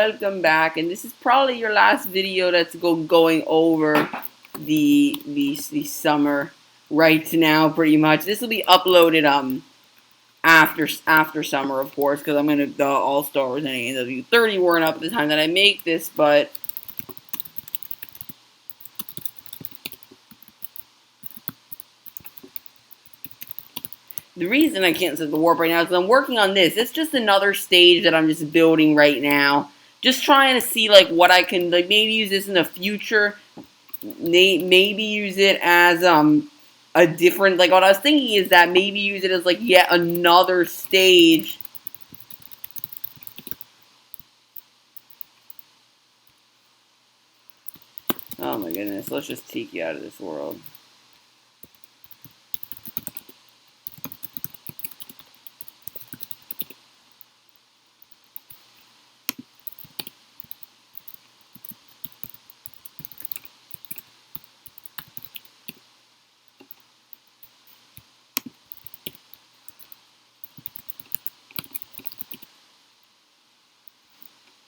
welcome back, and this is probably your last video that's going over the summer right now, pretty much. This will be uploaded after summer, of course, because I'm gonna the All Stars and ANW 30 weren't up at the time that I make this, but the reason I can't set the warp right now is because I'm working on this. It's just another stage that I'm just building right now. Just trying to see, like, what I can, like, maybe use this in the future. Maybe use it as, a different, like, what I was thinking is that maybe use it as, like, yet another stage. Oh my goodness, let's just take you out of this world.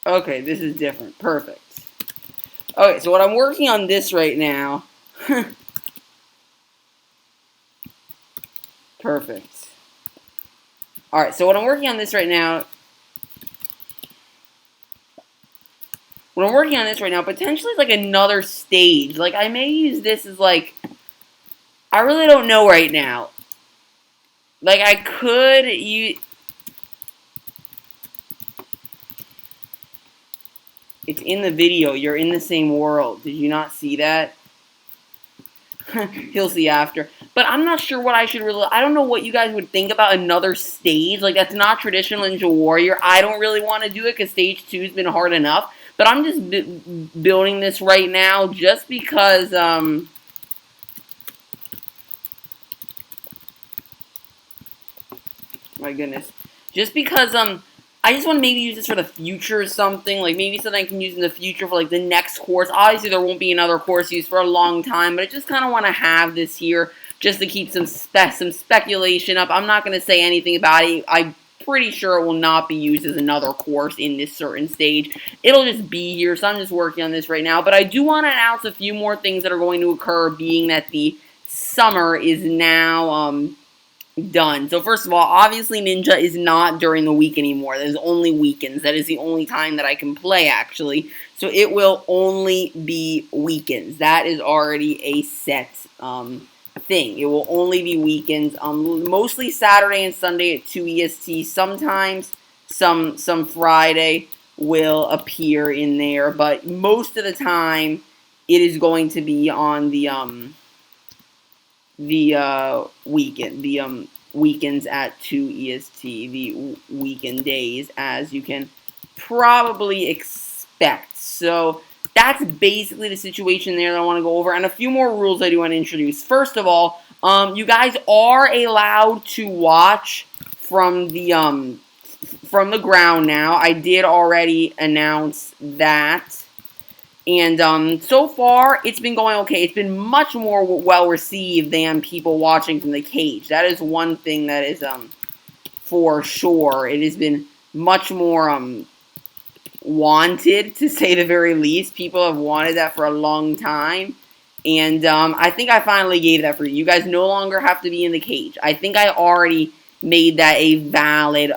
Okay, this is different. Perfect. Okay, so what I'm working on this right now. Perfect. Alright, so what I'm working on this right now. What I'm working on this right now, potentially like another stage. Like, I may use this as, like, I really don't know right now. Like, I could use. It's in the video. You're in the same world. Did you not see that? He'll see after. But I'm not sure what I should really. I don't know what you guys would think about another stage. Like, that's not traditional Ninja Warrior. I don't really want to do it because stage 2 has been hard enough. But I'm just building this right now just because. My goodness. Just because I just want to maybe use this for the future or something. Like, maybe something I can use in the future for, like, the next course. Obviously, there won't be another course used for a long time, but I just kind of want to have this here just to keep some speculation up. I'm not going to say anything about it. I'm pretty sure it will not be used as another course in this certain stage. It'll just be here, so I'm just working on this right now. But I do want to announce a few more things that are going to occur, being that the summer is now, done. So first of all, obviously Ninja is not during the week anymore. There's only weekends. That is the only time that I can play, actually. So it will only be weekends. That is already a set thing. It will only be weekends. Mostly Saturday and Sunday at 2 EST. Sometimes some Friday will appear in there, but most of the time it is going to be on the weekend, the weekends at 2 EST, the weekend days, as you can probably expect. So that's basically the situation there that I want to go over, and a few more rules I do want to introduce. First of all, you guys are allowed to watch from the ground now. I did already announce that. And so far, it's been going okay. It's been much more well-received than people watching from the cage. That is one thing that is for sure. It has been much more wanted, to say the very least. People have wanted that for a long time. And I think I finally gave that for you. You guys no longer have to be in the cage. I think I already made that a valid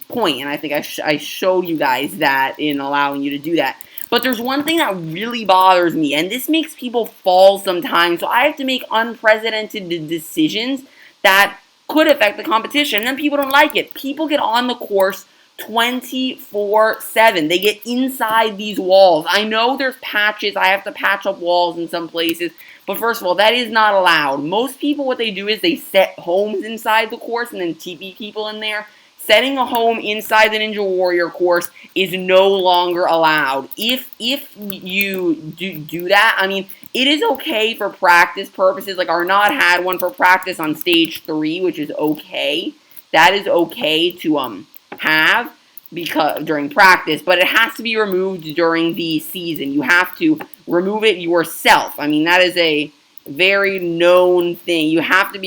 point. And I think I showed you guys that in allowing you to do that. But there's one thing that really bothers me, and this makes people fall sometimes, so I have to make unprecedented decisions that could affect the competition, and then people don't like it. People get on the course 24/7. They get inside these walls. I know there's patches. I have to patch up walls in some places, but first of all, that is not allowed. Most people, what they do is they set homes inside the course and then TP people in there. Setting a home inside the Ninja Warrior course is no longer allowed. If you do that, I mean, it is okay for practice purposes. Like, Arnaud had one for practice on stage 3, which is okay. That is okay to have because during practice, but it has to be removed during the season. You have to remove it yourself. I mean, that is a very known thing. You have to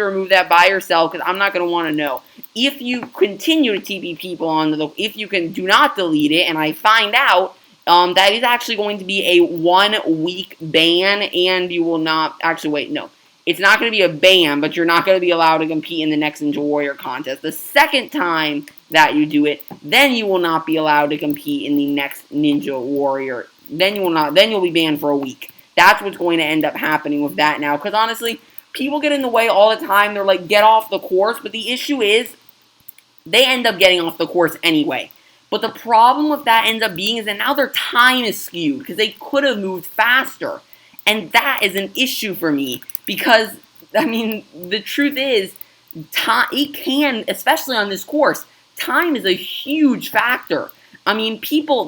remove that by yourself, because I'm not going to want to know. if you continue to TP people if you do not delete it, and I find out, that is actually going to be a 1 week ban, and you will not, actually wait, no. It's not going to be a ban, but you're not going to be allowed to compete in the next Ninja Warrior contest. The second time that you do it, then you will not be allowed to compete in the next Ninja Warrior. Then you'll be banned for a week. That's what's going to end up happening with that now. Because honestly, people get in the way all the time. They're like, get off the course. But the issue is, they end up getting off the course anyway. But the problem with that ends up being is that now their time is skewed. Because they could have moved faster. And that is an issue for me. Because, I mean, the truth is, it can, especially on this course, time is a huge factor. I mean,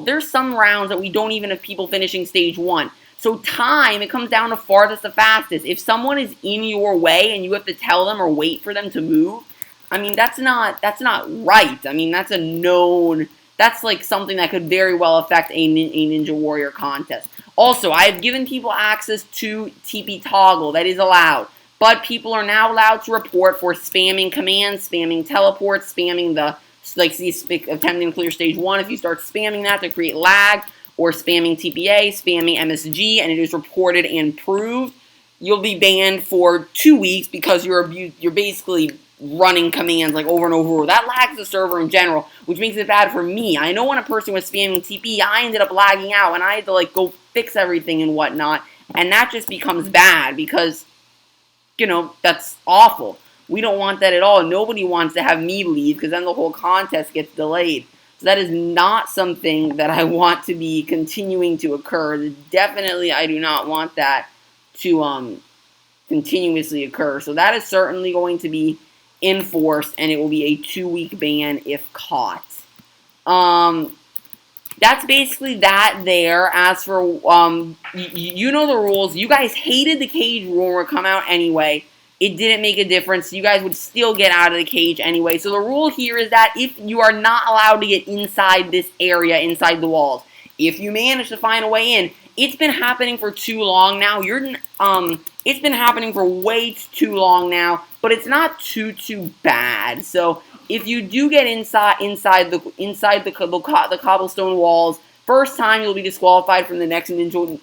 there's some rounds that we don't even have people finishing stage 1. So time, it comes down to farthest to fastest. If someone is in your way and you have to tell them or wait for them to move, I mean, that's not right. I mean, that's like something that could very well affect a Ninja Warrior contest. Also, I have given people access to TP Toggle. That is allowed. But people are now allowed to report for spamming commands, spamming teleports, spamming attempting to clear stage 1. If you start spamming that to create lag, or spamming TPA, spamming MSG, and it is reported and proved, you'll be banned for 2 weeks because you're basically running commands like over and over. That lags the server in general, which makes it bad for me. I know when a person was spamming TP, I ended up lagging out, and I had to like go fix everything and whatnot, and that just becomes bad because, you know, that's awful. We don't want that at all. Nobody wants to have me leave because then the whole contest gets delayed. So that is not something that I want to be continuing to occur. Definitely, I do not want that to continuously occur. So that is certainly going to be enforced, and it will be a 2-week ban if caught. That's basically that there. As for, you know the rules. You guys hated the cage rule come out anyway. It didn't make a difference. You guys would still get out of the cage anyway. So the rule here is that if you are not allowed to get inside this area, inside the walls, if you manage to find a way in, it's been happening for too long now. It's been happening for way too long now, but it's not too bad. So if you do get inside the cobblestone walls, first time you'll be disqualified from the next Ninja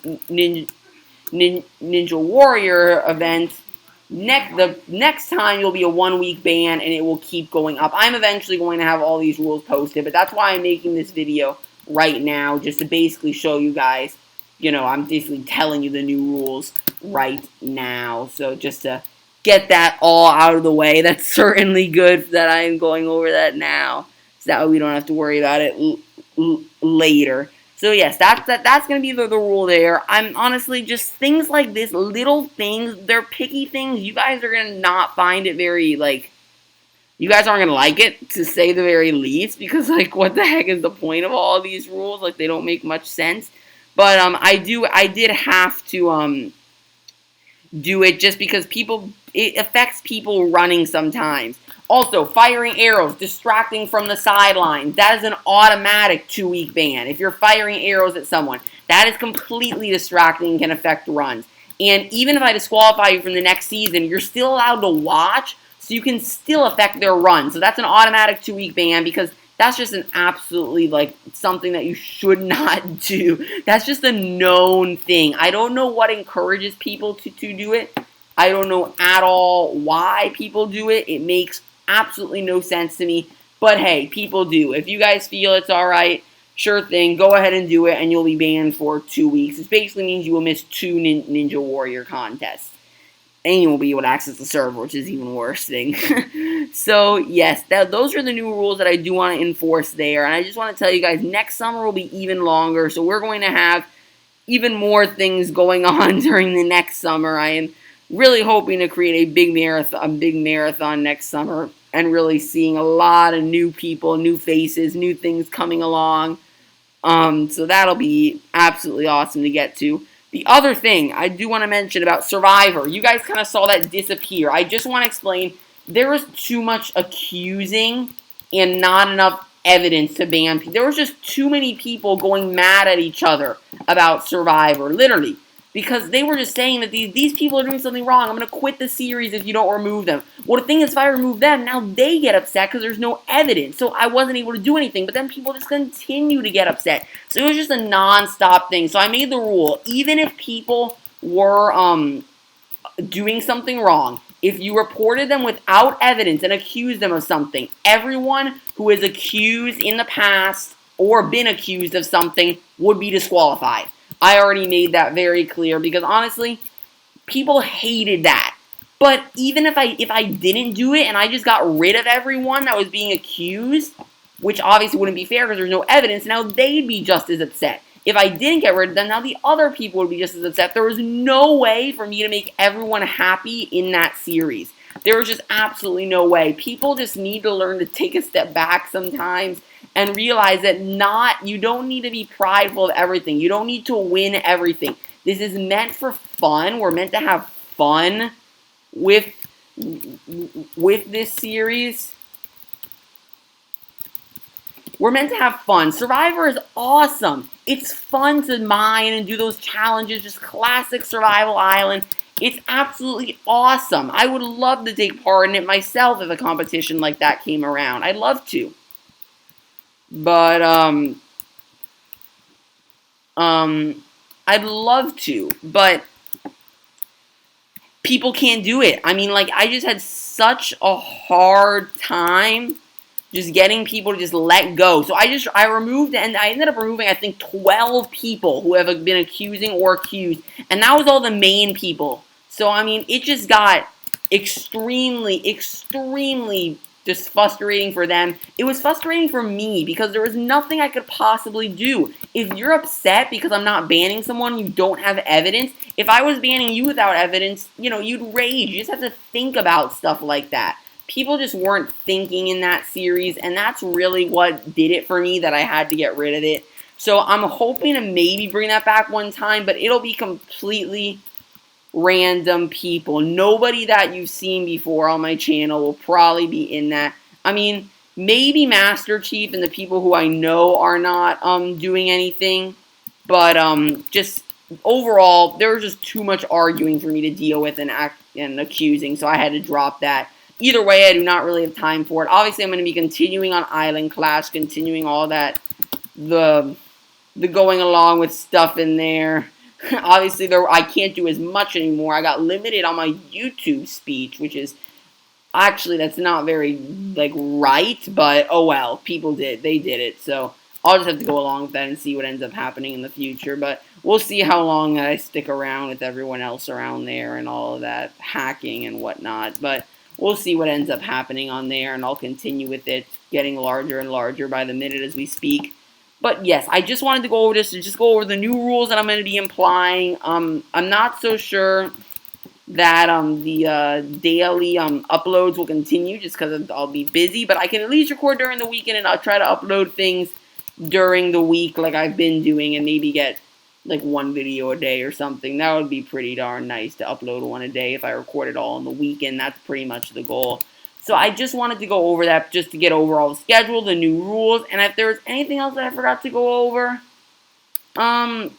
Warrior event. The next time you'll be a 1-week ban, and it will keep going up. I'm eventually going to have all these rules posted, but that's why I'm making this video right now, just to basically show you guys, you know, I'm basically telling you the new rules right now. So just to get that all out of the way, that's certainly good that I'm going over that now, so that way we don't have to worry about it later. So yes, that's going to be the rule there. I'm honestly, just things like this, little things, they're picky things. You guys are going to not find it very, like, you guys aren't going to like it, to say the very least, because, like, what the heck is the point of all of these rules? Like, they don't make much sense. But I did have to do it just because it affects people running sometimes. Also, firing arrows, distracting from the sideline. That is an automatic 2-week ban. If you're firing arrows at someone, that is completely distracting and can affect runs. And even if I disqualify you from the next season, you're still allowed to watch, so you can still affect their run. So that's an automatic 2-week ban because that's just an absolutely, like, something that you should not do. That's just a known thing. I don't know what encourages people to do it. I don't know at all why people do it. It makes absolutely no sense to me, but hey, people do. If you guys feel it's alright, sure thing, go ahead and do it, and you'll be banned for 2 weeks. This basically means you will miss 2 Ninja Warrior contests, and you won't be able to access the server, which is even worse thing. So yes, those are the new rules that I do want to enforce there, and I just want to tell you guys, next summer will be even longer, so we're going to have even more things going on during the next summer. I am really hoping to create a big marathon next summer, and really seeing a lot of new people, new faces, new things coming along. So that'll be absolutely awesome to get to. The other thing I do want to mention about Survivor, you guys kind of saw that disappear. I just want to explain, there was too much accusing and not enough evidence to ban people. There was just too many people going mad at each other about Survivor, literally. because they were just saying that these people are doing something wrong. I'm going to quit the series if you don't remove them. Well, the thing is, if I remove them, now they get upset because there's no evidence. So I wasn't able to do anything. But then people just continue to get upset. So it was just a non-stop thing. So I made the rule, even if people were doing something wrong, if you reported them without evidence and accused them of something, everyone who is accused in the past or been accused of something would be disqualified. I already made that very clear because honestly, people hated that. But even if I didn't do it and I just got rid of everyone that was being accused, which obviously wouldn't be fair because there's no evidence, now they'd be just as upset. If I didn't get rid of them, now the other people would be just as upset. There was no way for me to make everyone happy in that series. There was just absolutely no way. People just need to learn to take a step back sometimes and realize that you don't need to be prideful of everything. You don't need to win everything. This is meant for fun. We're meant to have fun with this series. We're meant to have fun. Survivor is awesome. It's fun to mine and do those challenges, just classic Survival Island. It's absolutely awesome. I would love to take part in it myself if a competition like that came around. I'd love to. But, I'd love to, but people can't do it. I mean, like, I just had such a hard time just getting people to just let go. So I removed, and I ended up removing, I think, 12 people who have been accusing or accused. And that was all the main people. So, I mean, it just got extremely just frustrating for them. It was frustrating for me because there was nothing I could possibly do. If you're upset because I'm not banning someone, you don't have evidence. If I was banning you without evidence, you'd rage. You just have to think about stuff like that. People just weren't thinking in that series, and that's really what did it for me, that I had to get rid of it. So I'm hoping to maybe bring that back one time, but it'll be completely random people. Nobody that you've seen before on my channel will probably be in that. I mean, maybe Master Chief and the people who I know are not doing anything, but just overall, there was just too much arguing for me to deal with and accusing, so I had to drop that. Either way, I do not really have time for it. Obviously, I'm going to be continuing on Island Clash, continuing all that, the going along with stuff in there. Obviously, I can't do as much anymore. I got limited on my YouTube speech, which is, actually, that's not very, right, but oh well, people did. They did it, so I'll just have to go along with that and see what ends up happening in the future, but we'll see how long I stick around with everyone else around there and all of that hacking and whatnot, but we'll see what ends up happening on there, and I'll continue with it, getting larger and larger by the minute as we speak. But yes, I just wanted to go over this, and just go over the new rules that I'm going to be implying. I'm not so sure that the daily uploads will continue, just because I'll be busy, but I can at least record during the weekend, and I'll try to upload things during the week like I've been doing, and maybe get one video a day or something. That would be pretty darn nice to upload one a day if I record it all on the weekend. That's pretty much the goal. So I just wanted to go over that just to get over all the schedule, the new rules, and if there was anything else that I forgot to go over, no,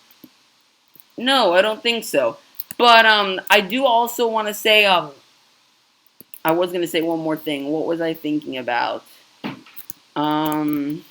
I don't think so. But I do also want to say, I was going to say one more thing. What was I thinking about? I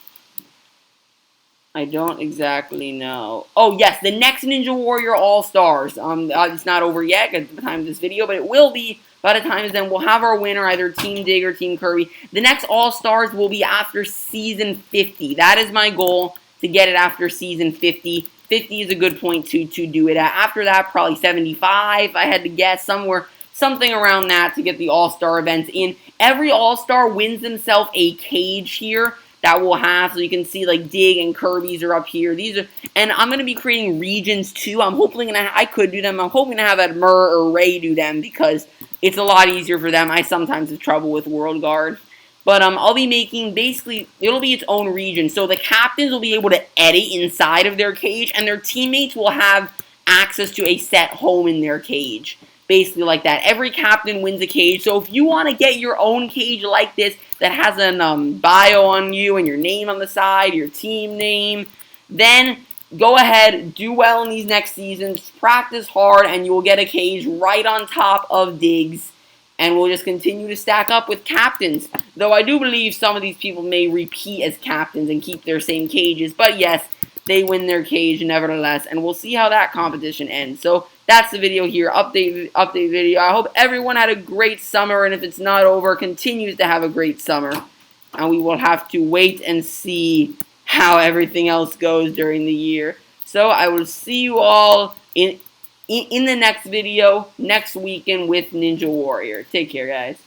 don't exactly know. Oh, yes, the next Ninja Warrior All-Stars. It's not over yet at the time of this video, but it will be by the time then. We'll have our winner, either Team Dig or Team Kirby. The next All-Stars will be after Season 50. That is my goal, to get it after Season 50. 50 is a good point to do it at. After that, probably 75, if I had to guess, something around that to get the All-Star events in. Every All-Star wins themselves a cage here that we'll have, so you can see Dig and Kirby's are up here. And I'm going to be creating regions too. I could do them. I'm hoping to have Admir or Ray do them because it's a lot easier for them. I sometimes have trouble with World Guard. But I'll be making, basically, it'll be its own region. So the captains will be able to edit inside of their cage, and their teammates will have access to a set home in their cage. Basically like that. Every captain wins a cage. So if you want to get your own cage like this that has a bio on you and your name on the side, your team name, then go ahead, do well in these next seasons, practice hard, and you will get a cage right on top of Diggs. And we'll just continue to stack up with captains. Though I do believe some of these people may repeat as captains and keep their same cages. But yes, they win their cage nevertheless. And we'll see how that competition ends. So that's the video here. Update video. I hope everyone had a great summer. And if it's not over, continues to have a great summer. And we will have to wait and see how everything else goes during the year. So I will see you all in the next video next weekend with Ninja Warrior. Take care, guys.